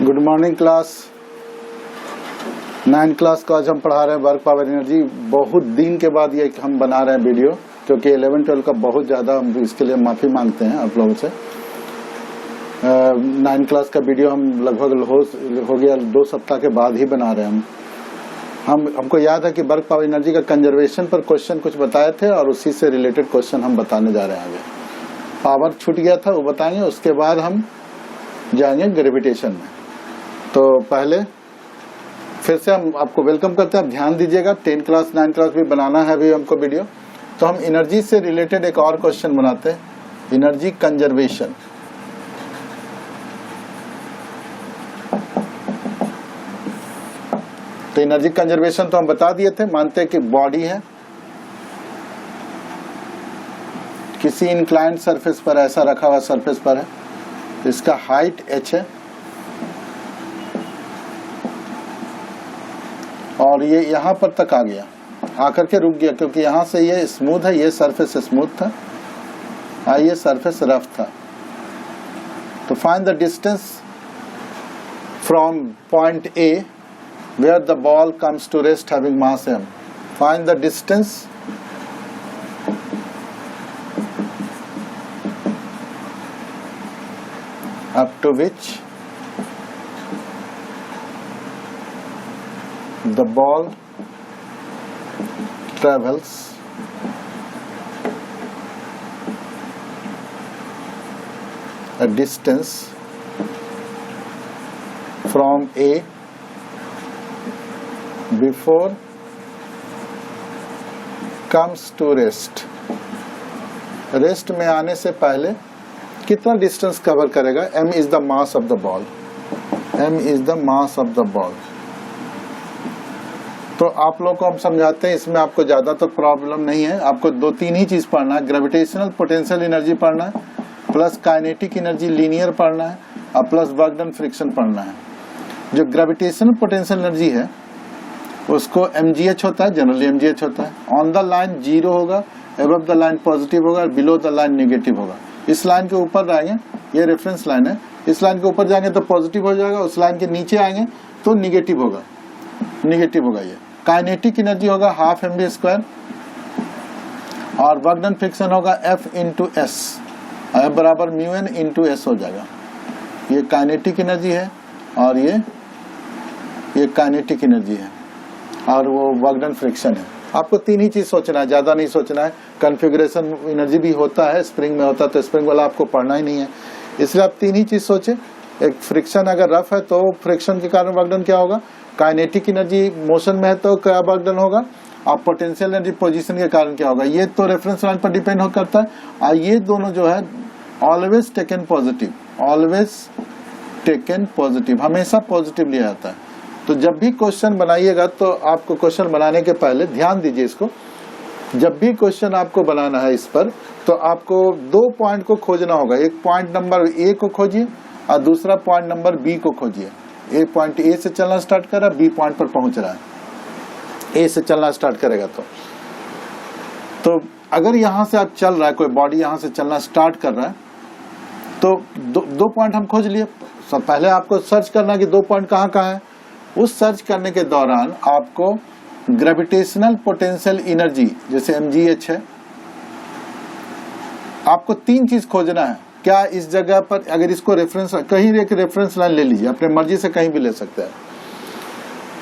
Good morning class 9 class का आज हम पढ़ा रहे हैं वर्क पावर एनर्जी। बहुत दिन के बाद ये हम बना रहे हैं वीडियो, क्योंकि 11-12 का बहुत ज़्यादा हम इसके लिए माफ़ी मांगते हैं आप लोगों से। 9 क्लास का वीडियो हम लगभग हो गया 2 सप्ताह के बाद ही बना रहे हैं हमको याद है कि वर्क पावर एनर्जी का कंजर्वेशन पर क्वेश्चन कुछ बताए थे और उसी से रिलेटेड क्वेश्चन हम बताने जा रहे हैं। आगे पावर छूट गया था वो बताएंगे, उसके बाद हम जाएंगे ग्रेविटेशन में। तो पहले फिर से हम आपको वेलकम करते हैं। आप ध्यान दीजिएगा, 10 क्लास 9 क्लास भी बनाना है अभी हमको वीडियो। तो हम एनर्जी से रिलेटेड एक और क्वेश्चन बनाते हैं, एनर्जी कंजर्वेशन। तो एनर्जी कंजर्वेशन तो हम बता दिए थे। मानते हैं कि बॉडी है, किसी इंक्लाइंड सरफेस पर, ऐसा रखा हुआ सरफेस पर है, इसका हाइट h है और ये यहां पर तक आ गया, आकर के रुक गया, क्योंकि यहां से ये स्मूथ है, ये सरफेस स्मूथ था और ये सरफेस रफ था। तो find the distance from point A where the ball comes to rest having mass m. Find the distance up to which the ball travels a distance from A before comes to rest. Rest में आने से पहले कितना distance cover करेगा? m is the mass of the ball. m is the mass of the ball. तो आप लोग को हम समझाते हैं, इसमें आपको ज्यादा तो प्रॉब्लम नहीं है। आपको 2-3 ही चीज पढ़ना है, ग्रेविटेशनल पोटेंशियल एनर्जी पढ़ना है, प्लस काइनेटिक एनर्जी लीनियर पढ़ना है और प्लस वर्क डन फ्रिक्शन पढ़ना है। जो ग्रेविटेशनल पोटेंशियल एनर्जी है उसको mgh होता है, जनरली mgh होता है। ऑन द लाइन 0 होगा, अबव द लाइन पॉजिटिव होगा, बिलो द लाइन नेगेटिव होगा। इस लाइन के ऊपर जाएंगे, ये रेफरेंस लाइन है, इस लाइन के ऊपर जाएंगे तो पॉजिटिव हो जाएगा, उस लाइन के नीचे आएंगे तो नेगेटिव होगा, ये। काइनेटिक एनर्जी होगा हाफ mv² और वर्क डन फ्रिक्शन होगा F इंटू एस, F बराबर μn इंटू एस हो जाएगा। ये काइनेटिक एनर्जी है और ये काइनेटिक एनर्जी है और वो वर्क डन फ्रिक्शन है। आपको 3 ही चीज सोचना है, ज्यादा नहीं सोचना है। कन्फिगरेशन एनर्जी भी होता है, स्प्रिंग में होता है, तो स्प्रिंग वाला आपको पढ़ना ही नहीं है, इसलिए आप 3 ही चीज सोचे। एक फ्रिक्शन अगर रफ है तो फ्रिक्शन के कारण वर्क डन क्या होगा, काइनेटिक एनर्जी मोशन में है तो क्या वर्क डन होगा, और पोटेंशियल एनर्जी पोजीशन के कारण क्या होगा। ये तो रेफरेंस लाइन पर डिपेंड करता है। और ये दोनों जो है ऑलवेज टेकन पॉजिटिव, हमेशा पॉजिटिव लिया जाता है। तो जब भी क्वेश्चन बनाइएगा तो आपको क्वेश्चन बनाने के पहले ध्यान दीजिए इसको, जब भी क्वेश्चन आपको बनाना है इस पर, तो आपको 2 पॉइंट को खोजना होगा। एक पॉइंट नंबर A को खोजिए और दूसरा पॉइंट नंबर B को खोजिए। A पॉइंट A से चलना स्टार्ट कर रहा है, B पॉइंट पर पहुंच रहा है, A से चलना स्टार्ट करेगा। तो अगर यहां से आप चल रहा है, कोई बॉडी यहां से चलना स्टार्ट कर रहा है, तो 2 पॉइंट हम खोज लिए। सब पहले आपको सर्च करना कि 2 पॉइंट कहाँ है। उस सर्च करने के दौरान आपको ग्रेविटेशनल पोटेंशियल एनर्जी जैसे mgh है, आपको 3 चीज खोजना है। क्या इस जगह पर, अगर इसको रेफरेंस, कहीं एक रेफरेंस लाइन ले लीजिए, अपने मर्जी से कहीं भी ले सकते हैं।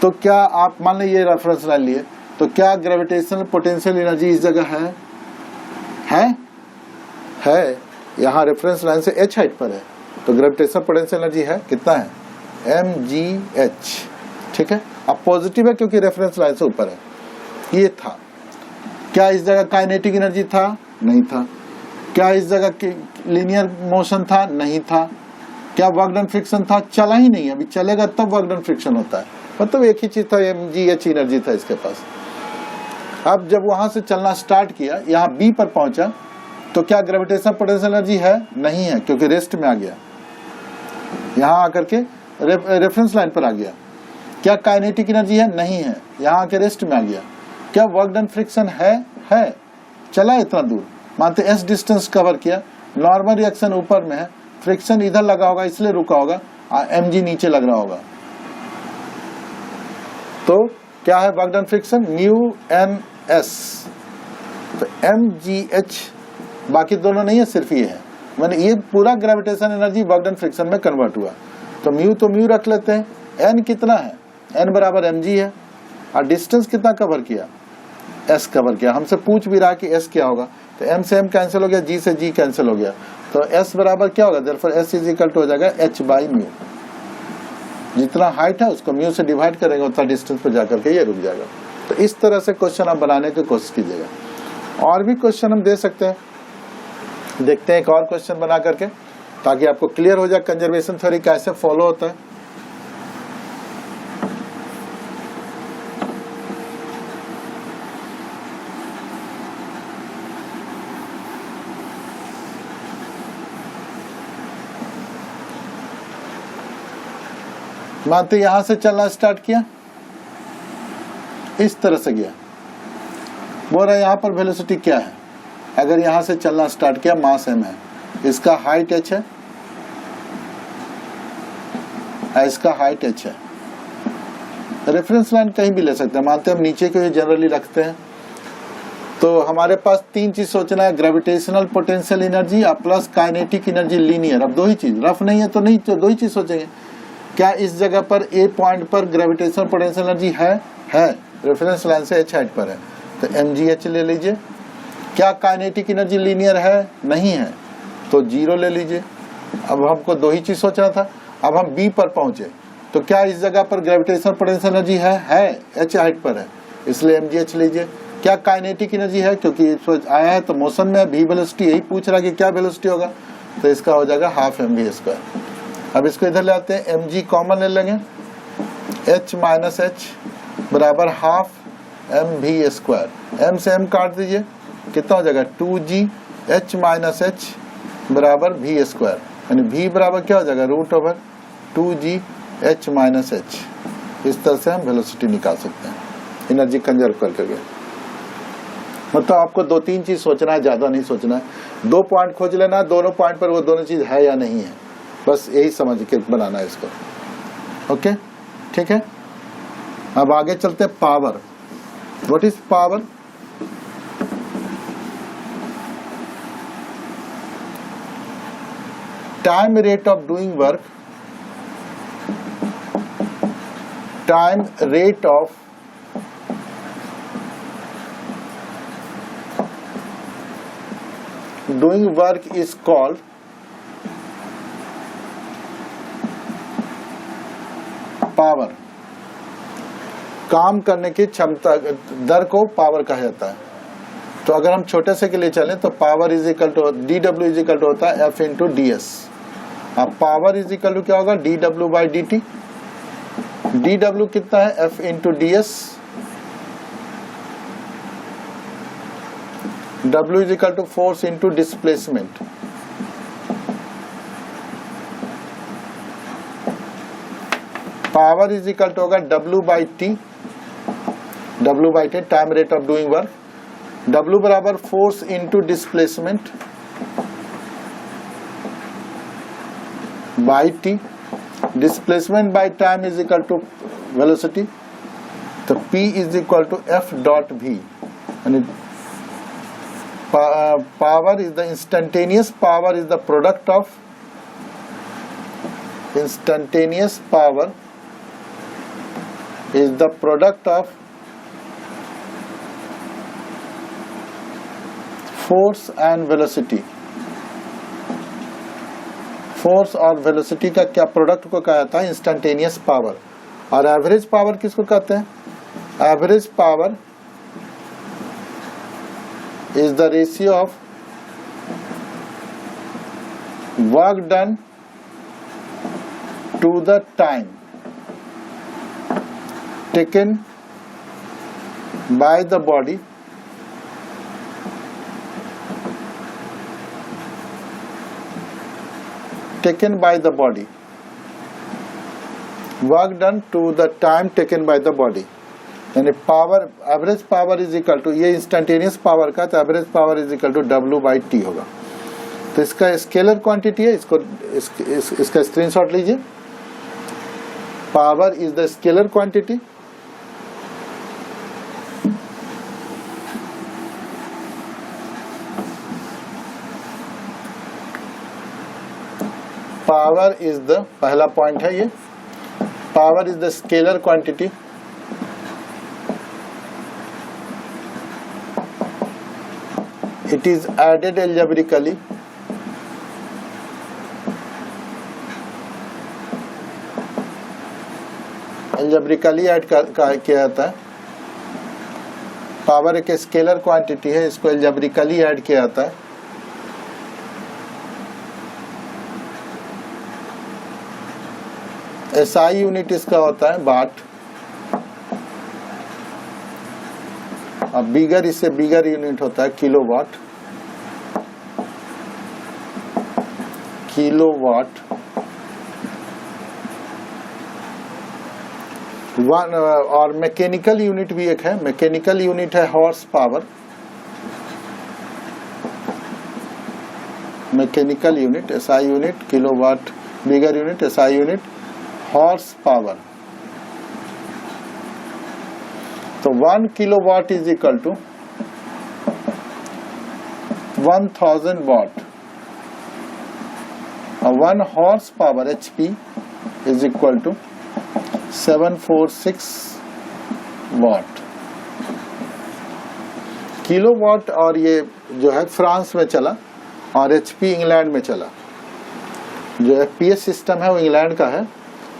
तो क्या आप मान लीजिए रेफरेंस लाइन लिए, तो क्या ग्रेविटेशनल पोटेंशियल एनर्जी इस जगह है? यहाँ रेफरेंस लाइन से h हाइट पर है, तो ग्रेविटेशनल पोटेंशियल एनर्जी है, कितना है, mgh। ठीक है, अब पॉजिटिव है क्योंकि रेफरेंस लाइन से ऊपर है। ये था। क्या इस जगह काइनेटिक एनर्जी था? नहीं था। क्या इस जगह लीनियर मोशन था? नहीं था। क्या वर्क डन फ्रिक्शन था? चला ही नहीं, अभी चलेगा तब वर्क डन फ्रिक्शन होता है। मतलब एक ही चीज था, mgh एनर्जी था इसके पास। अब जब वहां से चलना स्टार्ट किया, यहाँ B पर पहुंचा, तो क्या ग्रेविटेशनल पोटेंशियल एनर्जी है? नहीं है, क्योंकि रेस्ट में आ गया, यहाँ आकर के रेफरेंस लाइन पर आ गया। क्या काइनेटिक एनर्जी है? नहीं है, यहाँ आके रेस्ट में आ गया। क्या वर्क डन फ्रिक्शन है? चला इतना दूर, मानते S डिस्टेंस कवर किया, नॉर्मल रिएक्शन ऊपर में है, फ्रिक्शन इधर लगा होगा इसलिए रुका होगा, mg नीचे लग रहा होगा। तो क्या है work done friction, mu n s, तो mgh, बाकी दोनों नहीं है, सिर्फ ये है, मैंने ये पूरा gravitation energy work done friction में कन्वर्ट हुआ। तो म्यू रख लेते हैं, n कितना है, n बराबर mg है, और डिस्टेंस कितना कवर किया, s कवर किया। हमसे पूछ भी रहा कि s क्या होगा, तो m से m कैंसिल हो गया, g से g कैंसिल हो गया, तो s बराबर क्या होगा, therefore s is equal to हो जाएगा h बाई म्यू। जितना हाइट है उसको म्यू से डिवाइड करेंगे उतना डिस्टेंस पर जाकर के ये रुक जाएगा। तो इस तरह से क्वेश्चन आप बनाने की कोशिश कीजिएगा। और भी क्वेश्चन हम दे सकते हैं, देखते हैं एक और क्वेश्चन बना करके, ताकि आपको क्लियर हो जाए कंजर्वेशन थ्योरी कैसे फॉलो होता है। मानते यहां से चलना स्टार्ट किया, इस तरह से गया, बोल रहा है यहां पर वेलोसिटी क्या है, अगर यहां से चलना स्टार्ट किया, मास m है, इसका हाइट h है, इसका हाइट h है। रेफरेंस लाइन कहीं भी ले सकते हैं, मानते हैं हम नीचे को जनरली रखते हैं। तो हमारे पास तीन चीज सोचना है, gravitational potential energy plus kinetic energy linear. अब दो ही चीज, रफ नहीं है तो नहीं, तो दो ही चीज सोचेंगे। क्या इस जगह पर ए पॉइंट पर ग्रेविटेशनल पोटेंशियल एनर्जी है, रेफरेंस लाइन से h हाइट पर है, तो mgh ले लीजिए। क्या काइनेटिक एनर्जी लीनियर है, नहीं है, तो 0 ले लीजिए। अब हमको दो ही चीज सोचना था। अब हम बी पर पहुंचे, तो क्या इस जगह पर ग्रेविटेशनल पोटेंशियल एनर्जी है, h हाइट पर है, इसलिए mgh लीजिए। क्या काइनेटिक एनर्जी है, क्योंकि आया है तो मोशन में v वेलोसिटी, यही पूछ रहा कि क्या वेलोसिटी होगा, तो इसका हो जाएगा हाफ mv²। अब इसको इधर ले आते हैं, mg कॉमन ले लेंगे, h माइनस एच बराबर हाफ mv²। m से m काट दीजिए, कितना हो जाएगा 2g h माइनस एच बराबर v², यानी v बराबर क्या हो जाएगा √2g h माइनस एच। इस तरह से हम वेलोसिटी निकाल सकते हैं एनर्जी कंजर्व करके। मतलब आपको दो तीन चीज सोचना है, ज्यादा नहीं सोचना है। 2 पॉइंट खोज लेना है, दोनों पॉइंट पर वो दोनों चीज है या नहीं है, बस यही समझ के बनाना है इसको। ओके, ठीक है। अब आगे चलते हैं power. What is power? Time rate of doing work, time rate of doing work is called power. काम करने की क्षमता, दर को पावर कहा जाता है। तो अगर हम छोटे से के लिए चलें तो power is equal to dw is equal to होता है F इंटू ds। अब पावर इज इक्वल टू क्या होगा dw बाई dt। dw कितना है F into ds, W is equal to force into displacement। Power is equal to होगा W by T, W by T time rate of doing work। W बराबर force into displacement by T। Displacement by time is equal to velocity, तो P is equal to F dot V। यानी power is the instantaneous power is the product of instantaneous power is the product of force and velocity। Force और velocity का क्या product को कहा जाता है instantaneous power. और एवरेज पावर किसको कहते हैं? Average power is the ratio of work done to the time taken by the body work done to the time taken by the body। यानी power, average power is equal to, ये instantaneous power का, तो average power is equal to W by t होगा। तो इसका scalar quantity है, इसको इसका स्क्रीनशॉट लीजिए। Power is the scalar quantity, power is the, पहला पॉइंट है ये, power is the scalar quantity, it is added algebraically add किया जाता है। पावर एक स्केलर क्वांटिटी है, इसको एल्जेब्रिकली ऐड किया जाता है। एसआई यूनिट इसका होता है वाट। अब बिगर, इससे बिगर यूनिट होता है किलोवाट। किलोवाट वन, और मैकेनिकल यूनिट भी एक है, मैकेनिकल यूनिट है horse power. Mechanical unit SI unit, kilowatt bigger unit, SI unit horse power. तो 1 kilowatt is equal to 1000 watt और 1 horse power HP is equal to 746 watt. Kilowatt और ये जो है फ्रांस में चला और HP इंग्लैंड में चला। जो FPS सिस्टम है वो इंग्लैंड का है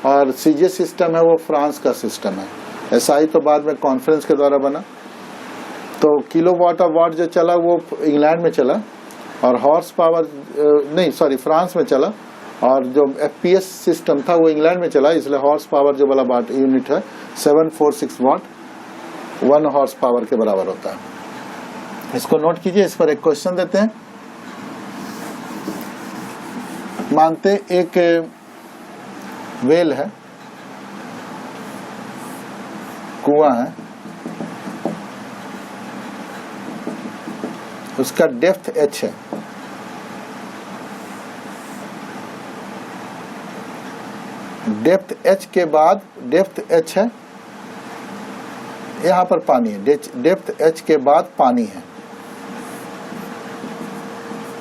और CJ सिस्टम है वो फ्रांस का सिस्टम है। SI तो बाद में कॉन्फ्रेंस के द्वारा बना। तो किलोवाट और वाट जो चला वो इंग्लैंड में चला और हॉर्स पावर नहीं सॉरी फ्रांस में चला, और जो FPS सिस्टम था वो इंग्लैंड में चला, इसलिए हॉर्स पावर जो वाला वाट यूनिट है 746 वाट 1 हॉर्स पावर के बराबर होता है। इसको नोट कीजिए। इस पर एक क्वेश्चन देते हैं। मानते एक वेल है, कुआं है, उसका डेप्थ h है। डेप्थ h के बाद डेप्थ h है, यहां पर पानी है। डेप्थ h के बाद पानी है,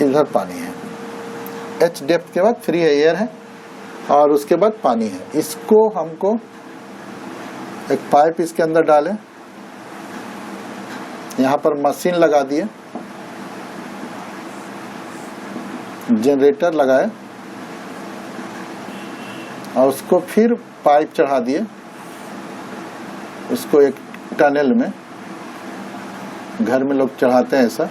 इधर पानी है। h डेप्थ के बाद फ्री है, एयर है, और उसके बाद पानी है। इसको हमको एक पाइप इसके अंदर डालें, यहां पर मशीन लगा दिए, जनरेटर लगाए और उसको फिर पाइप चढ़ा दिए, उसको एक टनल में, घर में लोग चढ़ाते हैं ऐसा।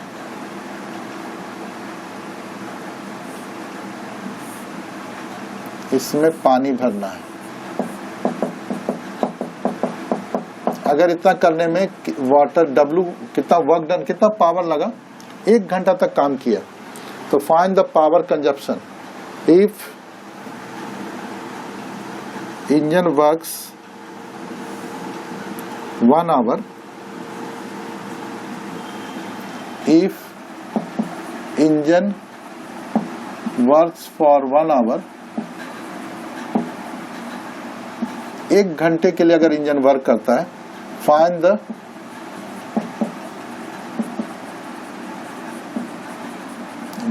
इसमें पानी भरना है। अगर इतना करने में वाटर W कितना वर्क डन, कितना पावर लगा, 1 घंटा तक काम किया। तो find the power consumption if engine works 1 hour, if engine works for 1 hour, 1 घंटे के लिए अगर इंजन वर्क करता है, find the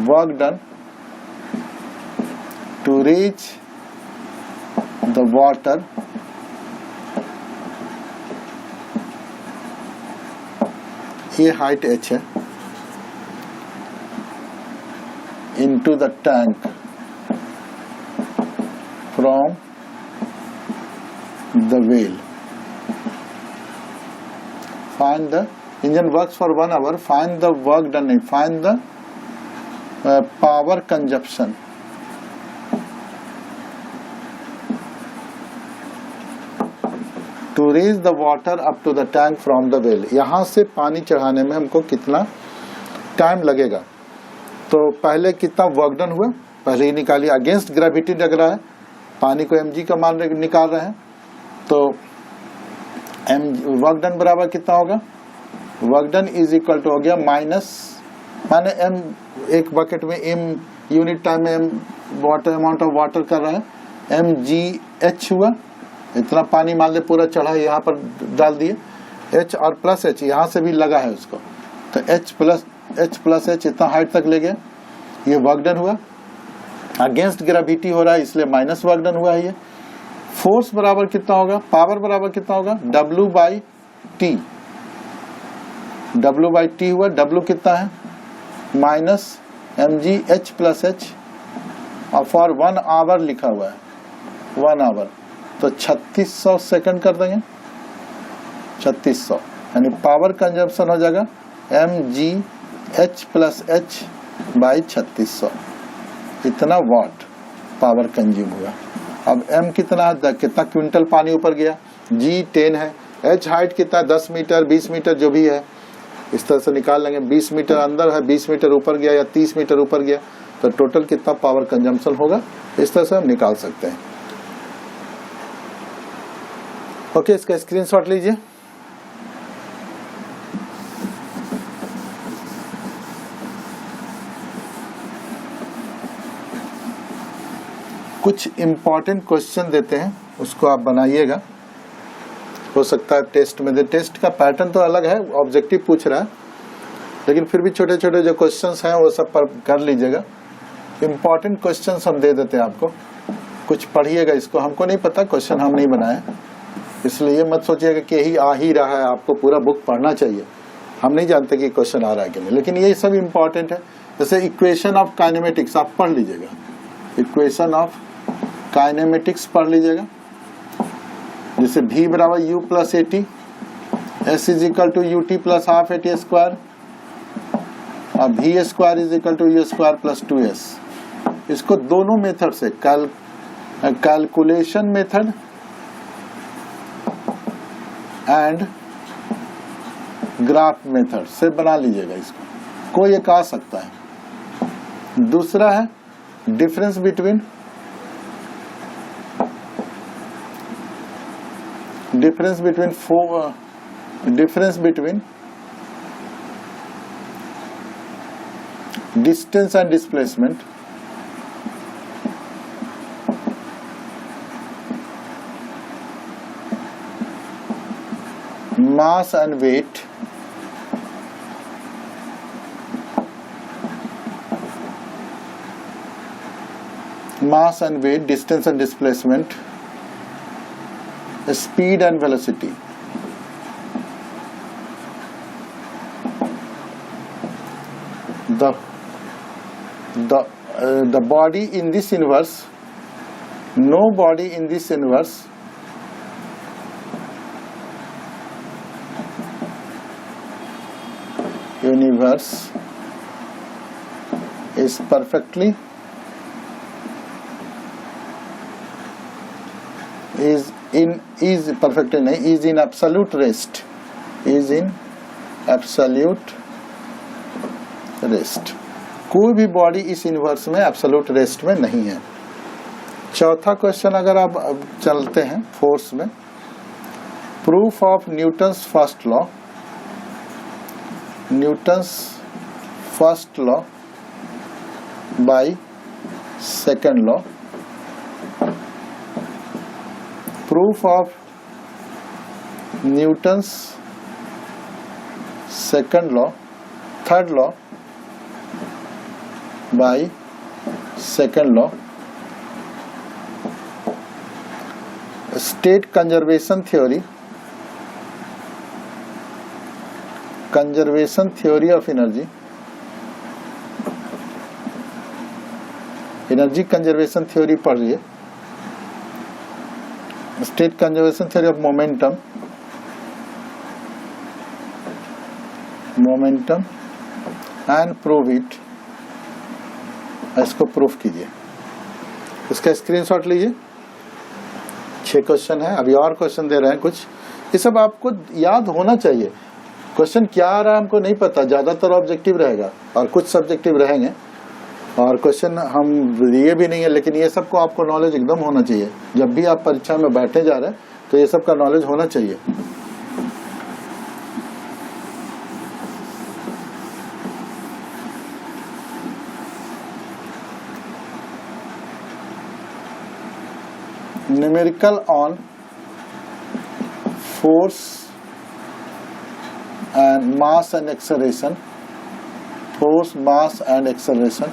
work done to reach the water ये हाइट h है, into the tank from the wheel. Find the engine works for 1 hour. Find the work done. Find the power consumption. To raise the water up to the tank from the well. यहाँ से पानी चढ़ाने में हमको कितना time लगेगा। तो पहले कितना वर्क डन हुआ, पहले ही निकालिए। अगेंस्ट ग्रेविटी लग रहा है, पानी को mg का मान निकाल रहे हैं। तो वर्क डन बराबर कितना होगा, work done is equal to हो गया माइनस, माने m एक बकेट में m यूनिट टाइम में m water amount of water कर रहा है, mgh हुआ, इतना पानी मान ले पूरा चढ़ा यहाँ पर डाल दिए, H और प्लस H यहाँ से भी लगा है उसको, तो H प्लस H इतना हाइट तक ले गया, ये वर्क डन हुआ। अगेंस्ट ग्रेविटी हो रहा है इसलिए माइनस वर्क डन हुआ है। ये फोर्स बराबर कितना होगा, पावर बराबर कितना होगा, W by T, W by T हुआ। W कितना है, minus mg H plus H, और फॉर 1 आवर लिखा हुआ है, 1 आवर, तो 3600 सेकंड कर देंगे, 3600, यानी पावर कंजम्पशन हो जाएगा mg H plus H by 3600, इतना वाट पावर कंज्यूम हुआ। अब m कितना है, कितना क्विंटल पानी ऊपर गया, g 10 है, h हाइट कितना, 10 मीटर 20 मीटर जो भी है, इस तरह से निकाल लेंगे। 20 मीटर अंदर है, 20 मीटर ऊपर गया या 30 मीटर ऊपर गया, तो टोटल कितना पावर कंजम्पशन होगा, इस तरह से हम निकाल सकते हैं। ओके, इसका स्क्रीनशॉट लीजिए। कुछ इंपॉर्टेंट क्वेश्चन देते हैं, उसको आप बनाइएगा, हो सकता है टेस्ट में दे। टेस्ट का पैटर्न तो अलग है, ऑब्जेक्टिव पूछ रहा है, लेकिन फिर भी छोटे छोटे जो क्वेश्चंस हैं वो सब पर कर लीजिएगा। इंपॉर्टेंट क्वेश्चंस हम दे देते हैं आपको, कुछ पढ़िएगा इसको। हमको नहीं पता, क्वेश्चन हम नहीं बनाए, इसलिए मत सोचिएगा कि यही आ ही रहा है, आपको पूरा बुक पढ़ना चाहिए। हम नहीं जानते कि क्वेश्चन आ रहा है कि नहीं, लेकिन ये सब इंपॉर्टेंट है। जैसे इक्वेशन ऑफ काइनेमेटिक्स आप पढ़ लीजिएगा, इक्वेशन ऑफ काइनेमेटिक्स पढ़ लीजिएगा। जैसे v बराबर u plus a t, s is equal to u t plus half a t square, और v square is equal to u square plus 2s। इसको दोनों मेथड से, calculation method and graph method से बना लीजिएगा इसको, कोई एक आ सकता है। दूसरा है difference between distance and displacement, mass and weight, distance and displacement, speed and velocity. The body in this universe, no body in this universe is perfectly is in absolute rest, कोई भी बॉडी इस universe में absolute rest में नहीं है। चौथा question अगर आप चलते हैं फोर्स में, proof of Newton's first law by second law, proof of Newton's third law by second law, state conservation theory of energy conservation theory पढ़ रही है, state conservation theory of momentum and prove it, इसको proof कीजिए। इसका screenshot लीजिए। 6 question है, अभी और क्वेश्चन दे रहे हैं कुछ, ये सब आपको याद होना चाहिए। क्वेश्चन क्या आ रहा है हमको नहीं पता, ज्यादातर ऑब्जेक्टिव रहेगा और कुछ सब्जेक्टिव रहेंगे, और क्वेश्चन हम दिए भी नहीं है, लेकिन ये सब को आपको नॉलेज एकदम होना चाहिए। जब भी आप परीक्षा में बैठे जा रहे हैं तो ये सब का नॉलेज होना चाहिए। Numerical on force and mass and acceleration, force mass and acceleration.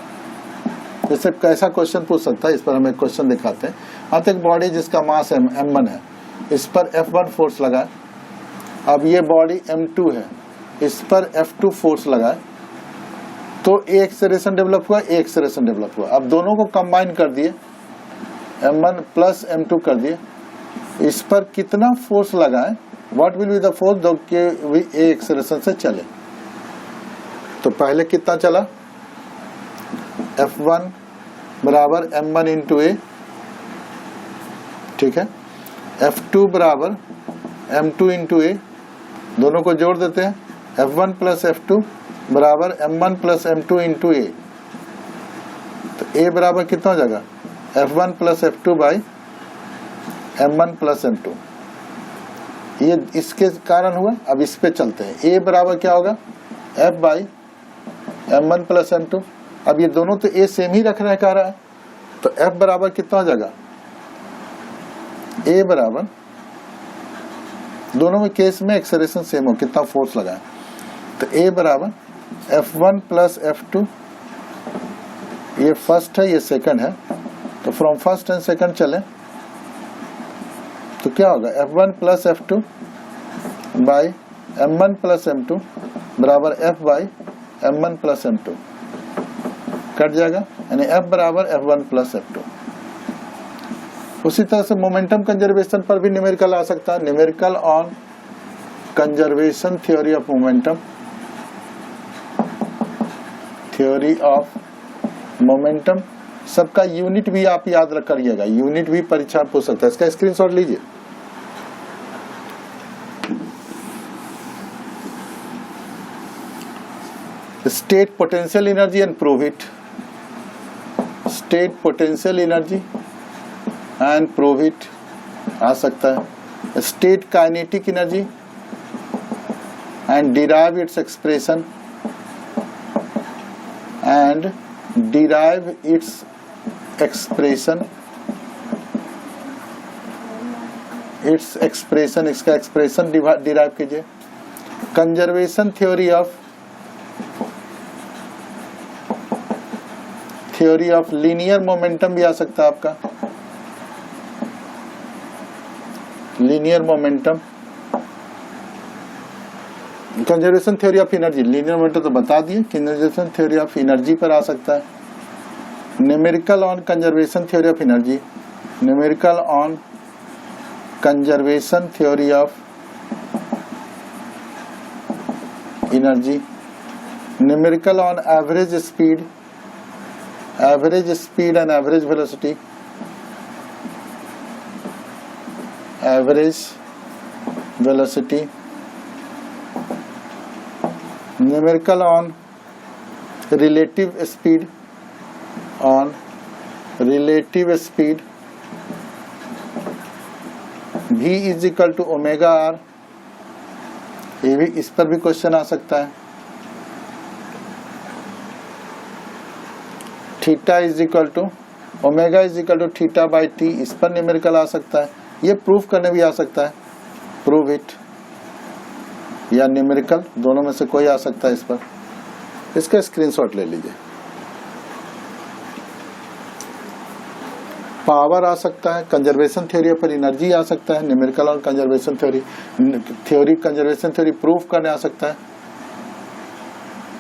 जैसे कैसा क्वेश्चन पूछ सकता है, इस पर हम एक क्वेश्चन दिखाते हैं। अब एक बॉडी जिसका मास m1 है, इस पर F1 फोर्स लगा है। अब ये बॉडी m2 है, इस पर F2 फोर्स लगा है, तो ए एक्सेलरेशन डेवलप हुआ, ए एक्सेलरेशन डेवलप हुआ। अब दोनों को कंबाइन कर दिए, m1 प्लस m2 कर दिए, इस पर कितना फोर्स लगा है, what will be the force जो कि ए एक्सेलरेशन से चले। तो पहले कितना चला, F1 बराबर m1 इंटू ए, ठीक है, F2 बराबर m2 इंटू ए, दोनों को जोड़ देते हैं, F1 प्लस F2 बराबर m1 प्लस m2 इंटू ए। तो ए बराबर कितना हो जाएगा, F1 plus F2 by m1 plus m2। ये इसके कारण हुआ। अब इस पे चलते हैं, ए बराबर क्या होगा, F by m1 plus m2। अब ये दोनों तो ए सेम ही रखना कह रहा है, तो F बराबर कितना हो जाएगा, ए बराबर, दोनों में केस में एक्सेलरेशन सेम हो, कितना फोर्स लगा है, तो ए बराबर F1 प्लस F2, ये फर्स्ट है ये सेकंड है, तो फ्रॉम फर्स्ट एंड सेकंड चले तो क्या होगा, F1 plus F2 by M1 plus M2 बराबर F by M1 plus M2, cut जाएगा, यानी F बराबर F1 प्लस F2। उसी तरह से मोमेंटम कंजर्वेशन पर भी न्यूमेरिकल आ सकता है। Numerical on conservation theory of momentum, theory of momentum, सबका यूनिट भी आप याद रख करिएगा, यूनिट भी परीक्षा पूछ सकता है, इसका स्क्रीनशॉट लीजिए। State potential energy and prove it, state potential energy and prove it आ सकता है। State kinetic energy and derive its expression, and derive its expression, its expression, इसका एक्सप्रेशन डिराइव कीजिए। Conservation theory of linear momentum भी आ सकता है आपका, linear momentum. Conservation theory of energy, linear momentum तो बता दिए, कंजर्वेशन थ्योरी ऑफ एनर्जी पर आ सकता है। Numerical on conservation theory of energy, numerical on conservation theory of energy, numerical on average speed and average velocity, average velocity, numerical on relative speed, on relative speed, v is equal to omega r, ये भी, इस पर भी question आ सकता है। Theta is equal to omega is equal to theta by t, इस पर न्यूमेरिकल आ सकता है। ये प्रूफ करने भी आ सकता है, प्रूव इट या न्यूमेरिकल, दोनों में से कोई आ सकता है इस पर। इसका स्क्रीनशॉट ले लीजिए। पावर आ सकता है, कंजर्वेशन थ्योरी पर एनर्जी आ सकता है, न्यूमेरिकल और conservation theory conservation theory proof करने आ सकता है।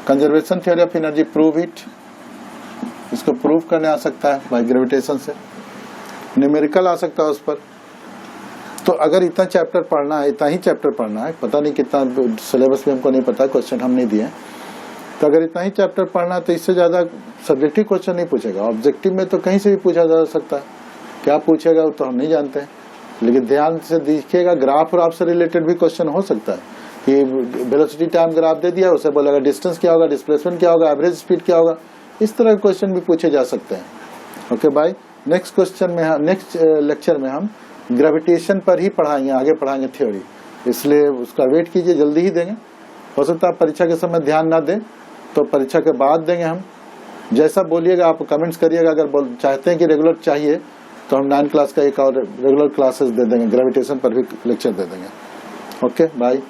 Conservation theory of energy prove it, इसको प्रूफ करने आ सकता है बाय ग्रेविटेशन से। न्यूमेरिकल आ सकता है उस पर। तो अगर इतना चैप्टर पढ़ना है, इतना ही चैप्टर पढ़ना है, पता नहीं कितना सिलेबस में हमको नहीं पता, क्वेश्चन हम नहीं दिए, तो अगर इतना ही चैप्टर पढ़ना है तो इससे ज्यादा सब्जेक्टिव क्वेश्चन नहीं पूछेगा। ऑब्जेक्टिव में तो कहीं से भी पूछा जा सकता है, क्या पूछेगा वो तो हम नहीं जानते हैं, लेकिन ध्यान से देखिएगा, ग्राफ और आपसे रिलेटेड भी क्वेश्चन हो सकता है कि वेलोसिटी टाइम ग्राफ दे दिया, उसे बोलेगा डिस्टेंस क्या होगा, डिस्प्लेसमेंट क्या होगा, एवरेज स्पीड क्या होगा, इस तरह के क्वेश्चन भी पूछे जा सकते हैं। ओके बाय, नेक्स्ट क्वेश्चन में हम, नेक्स्ट लेक्चर में हम ग्रेविटेशन पर ही पढ़ाएंगे, आगे पढ़ाएंगे थ्योरी, इसलिए उसका वेट कीजिए, जल्दी ही देंगे। हो सकता है आप परीक्षा के समय ध्यान ना दें तो परीक्षा के बाद देंगे हम। जैसा बोलिएगा आप कमेंट्स करिएगा, अगर चाहते हैं कि रेगुलर चाहिए तो हम 9 क्लास का एक और रेगुलर क्लासेस दे देंगे, ग्रेविटेशन पर भी लेक्चर दे देंगे। Okay bye.